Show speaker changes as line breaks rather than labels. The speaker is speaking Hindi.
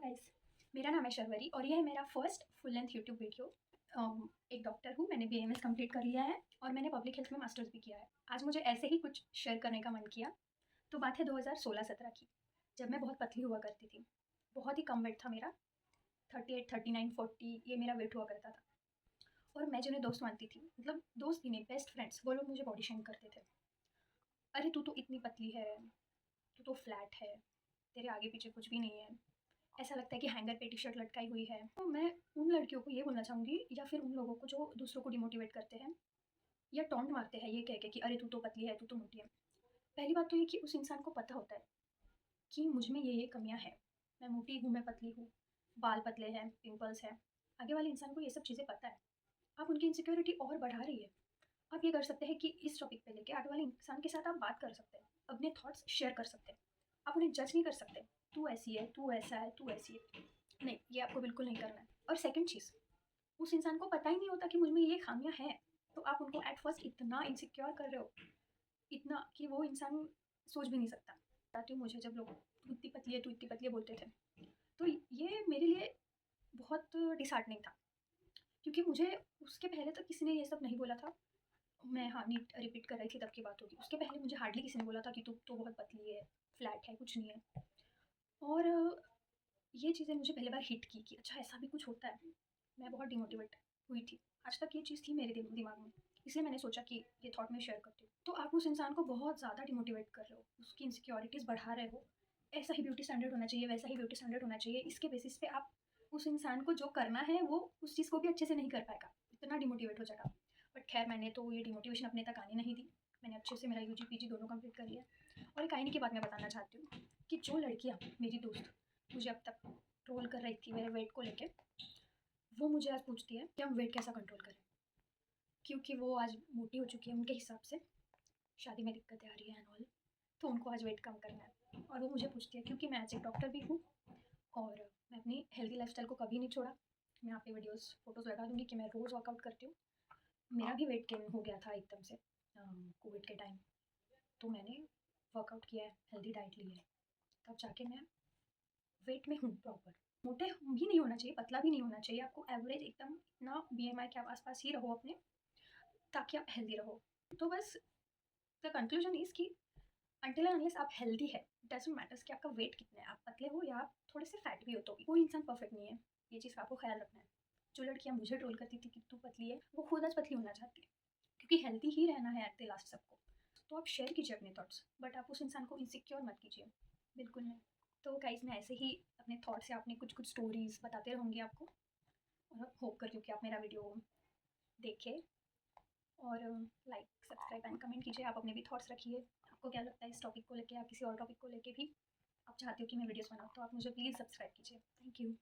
गाइस, मेरा नाम है शर्वरी और यह है मेरा first full length YouTube video. एक डॉक्टर हूँ, मैंने बीएमएस कंप्लीट कर लिया है और मैंने पब्लिक हेल्थ में मास्टर्स भी किया है। आज मुझे ऐसे ही कुछ शेयर करने का मन किया। तो बात है 2016-17 की, जब मैं बहुत पतली हुआ करती थी। बहुत ही कम वेट था मेरा, 38, 39, 40 ये मेरा वेट हुआ करता था। और मैं जिन्हें दोस्त मानती थी, मतलब दोस्त भी नहीं, बेस्ट फ्रेंड्स, वो लोग मुझे बॉडी शेम करते थे। अरे तू तो इतनी पतली है, तू तो फ्लैट है, तेरे आगे पीछे कुछ भी नहीं है, ऐसा लगता है कि हैंगर पे टी शर्ट लटकाई हुई है। तो मैं उन लड़कियों को ये बोलना चाहूँगी, या फिर उन लोगों को जो दूसरों को डिमोटिवेट करते हैं या टॉन्ट मारते हैं ये कह के कि अरे तू तो पतली है, तू तो मोटी है। पहली बात तो ये कि उस इंसान को पता होता है कि मुझ में ये कमियाँ हैं, मैं मोटी हूँ, मैं पतली हूँ, बाल पतले हैं, पिंपल्स हैं। आगे वाले इंसान को ये सब चीज़ें पता है। आप उनकी इनसिक्योरिटी और बढ़ा रही है। आप ये कर सकते हैं कि इस टॉपिक पे लेके आगे वाले इंसान के साथ आप बात कर सकते हैं, अपने थॉट्स शेयर कर सकते हैं। आप उन्हें जज नहीं कर सकते, तू ऐसी है, तू ऐसा है, तू ऐसी है। नहीं, ये आपको बिल्कुल नहीं करना है। और सेकंड चीज़, उस इंसान को पता ही नहीं होता कि मुझ में ये खामियाँ हैं, तो आप उनको एट फर्स्ट इतना इनसिक्योर कर रहे हो, इतना कि वो इंसान सोच भी नहीं सकता। बताती हूँ, मुझे जब लोग तू इतनी पतली है, तू इतनी पतली है बोलते थे, तो ये मेरे लिए बहुत डिसहार्टनिंग था, क्योंकि मुझे उसके पहले तो किसी ने ये सब नहीं बोला था। मैं हाँ, नीट रिपीट कर रही थी तब की बात होगी। उसके पहले मुझे हार्डली किसी ने बोला था कि तू तो बहुत पतली है, फ्लैट है, कुछ नहीं है। और ये चीज़ें मुझे पहली बार हिट की कि अच्छा ऐसा भी कुछ होता है। मैं बहुत डिमोटिवेट हुई थी। आज तक ये चीज़ थी मेरे दिमाग में, इसलिए मैंने सोचा कि ये थॉट मैं शेयर करती हूँ। तो आप उस इंसान को बहुत ज़्यादा डिमोटिवेट कर रहे हो, उसकी इनसिक्योरिटीज़ बढ़ा रहे हो। ऐसा ही ब्यूटी स्टैंडर्ड होना चाहिए, वैसा ही ब्यूटी स्टैंडर्ड होना चाहिए, इसके बेसिस पे आप उस इंसान को जो करना है वो उस चीज़ को भी अच्छे से नहीं कर पाएगा, इतना डिमोटिवेट हो जाएगा। बट खैर, मैंने तो ये डिमोटिवेशन अपने तक आने नहीं दी। मैंने अच्छे से मेरा यूजी पीजी दोनों कंप्लीट कर लिया। और एक आईनी की बात मैं बताना चाहती हूँ कि जो लड़कियाँ, मेरी दोस्त, मुझे अब तक ट्रोल कर रही थी मेरे वेट को लेके, वो मुझे आज पूछती है कि हम वेट कैसा कंट्रोल करें, क्योंकि वो आज मोटी हो चुकी है उनके हिसाब से, शादी में दिक्कतें आ रही है एंड ऑल, तो उनको आज वेट कम करना है। और वो मुझे पूछती है, क्योंकि मैं एज एक डॉक्टर भी हूँ और मैं अपनी हेल्दी लाइफस्टाइल को कभी नहीं छोड़ा। मैं यहाँ पे वीडियोस फोटोज़ लगा दूँगी कि मैं रोज़ वर्कआउट करती हूँ। मेरा भी वेट गेन हो गया था एकदम से कोविड के टाइम, तो मैंने वर्कआउट किया है, हेल्दी डाइट ली है, तब जाके मैं वेट में हूँ प्रॉपर। मोटे भी नहीं होना चाहिए, पतला भी नहीं होना चाहिए, आपको एवरेज एकदम इतना बीएमआई के आसपास ही रहो अपने, ताकि आप हेल्दी रहो। तो बस द कंक्लूजन इज़ कि अंटिल एंड अनलेस आप हेल्दी है, डजंट मैटर्स कि आपका वेट कितना है, आप पतले हो या आप थोड़े से फैट भी हो, तो कोई इंसान परफेक्ट नहीं है। ये चीज़ का आपको ख्याल रखना है। जो लड़कियाँ मुझे ट्रोल करती थी कि तू पतली है, वो खुद आज पतली होना चाहती है, क्योंकि हेल्दी ही रहना है एट द लास्ट सबको। तो आप शेयर कीजिए अपने थॉट्स, बट आप उस इंसान को इनसिक्योर मत कीजिए, बिल्कुल नहीं। तो गाइस, मैं ऐसे ही अपने थॉट्स या अपनी कुछ कुछ स्टोरीज बताते रहूँगी आपको, और होप करती हूँ कि आप मेरा वीडियो देखें और लाइक, सब्सक्राइब एंड कमेंट कीजिए। आप अपने भी थॉट्स रखिए, आपको क्या लगता है इस टॉपिक को लेके या किसी और टॉपिक को लेके भी आप चाहते हो कि मैं वीडियोस बनाऊँ, तो आप मुझे प्लीज़ सब्सक्राइब कीजिए। Thank you.